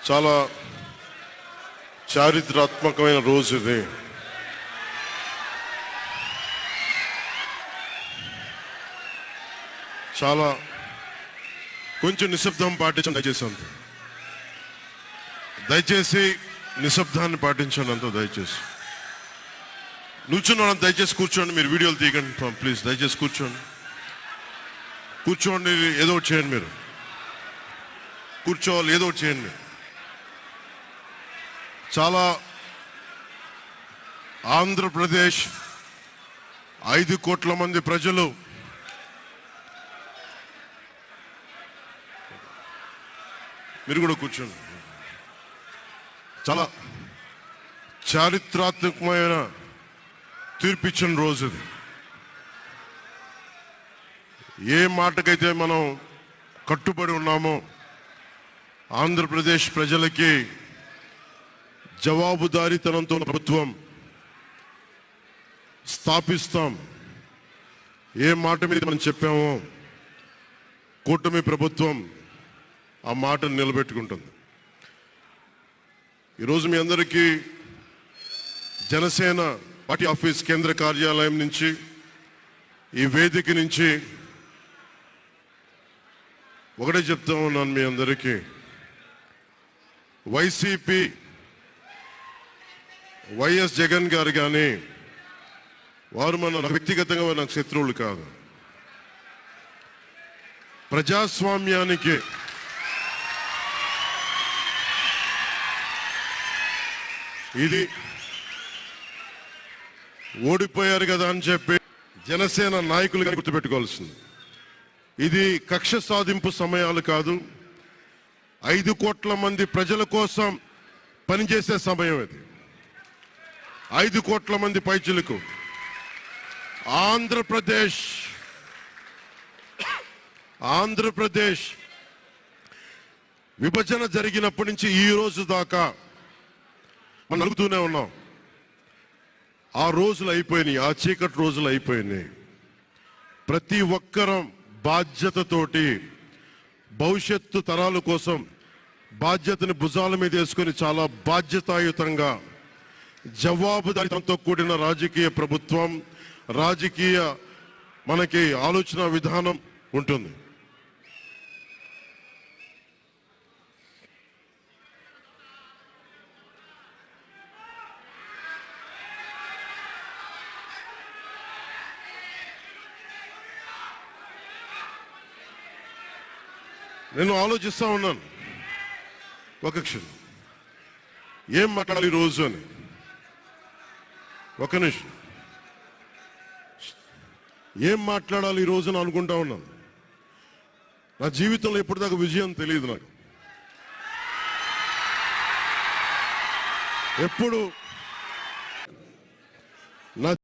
చాలా చారిత్రాత్మకమైన రోజు ఇది. చాలా కొంచెం నిశ్శబ్దం పాటించండి దయచేసి. దయచేసి నిశ్శబ్దాన్ని పాటించండి అంతా. దయచేసి నుంచున్న దయచేసి కూర్చోండి. మీరు వీడియోలు తీయకండి ప్లీజ్. దయచేసి కూర్చోండి. ఏదో ఒకటి చేయండి. మీరు కూర్చోవాలి, ఏదో ఒకటి చేయండి. చాలా ఆంధ్రప్రదేశ్ 5 కోట్ల మంది ప్రజలు మీరు కూడా కూర్చోండి. చాలా చారిత్రాత్మకమైన తీర్పిచ్చిన రోజు ఇది. ఏ మాటకైతే మనం కట్టుబడి ఉన్నామో ఆంధ్రప్రదేశ్ ప్రజలకి జవాబుదారీతనంతో ప్రభుత్వం స్థాపిస్తాం, ఏ మాట మీద మనం చెప్పామో కూటమి ప్రభుత్వం ఆ మాటను నిలబెట్టుకుంటుంది. ఈరోజు మీ అందరికీ జనసేన పార్టీ ఆఫీస్ కేంద్ర కార్యాలయం నుంచి, ఈ వేదిక నుంచి ఒకటే చెప్తా ఉన్నాను మీ అందరికీ. వైసీపీ వైఎస్ జగన్ గారు కానీ వారు మన వ్యక్తిగతంగా నాకు శత్రువులు కాదు. ప్రజాస్వామ్యానికి ఇది ఓడిపోయారు కదా అని చెప్పి జనసేన నాయకులుగా గుర్తుపెట్టుకోవాల్సింది. ఇది కక్ష సాధింపు సమయాలు కాదు. 5 కోట్ల మంది ప్రజల కోసం పనిచేసే సమయం ఇది. 5 కోట్ల మంది పైచిలకు ఆంధ్రప్రదేశ్ విభజన జరిగినప్పటి నుంచి ఈ రోజు దాకా మనం నలుగుతూనే ఉన్నాం. ఆ రోజులు అయిపోయినాయి, ఆ చీకటి రోజులు అయిపోయినాయి. ప్రతి ఒక్కరం బాధ్యతతోటి భవిష్యత్తు తరాల కోసం బాధ్యతని భుజాల మీద వేసుకొని చాలా బాధ్యతాయుతంగా జవాబుదారీతనంతో కూడిన రాజకీయ ప్రభుత్వం, రాజకీయ మనకి ఆలోచన విధానం ఉంటుంది. నేను ఆలోచిస్తా ఉన్నాను ఒక క్షణం, ఏం మాట్లాడాలి ఈ రోజు అని. ఒక నిమిషం, ఏం మాట్లాడాలి ఈ రోజు అని అనుకుంటా ఉన్నాను. నా జీవితంలో ఎప్పటిదాకా విజయం తెలియదు నాకు. ఎప్పుడు నా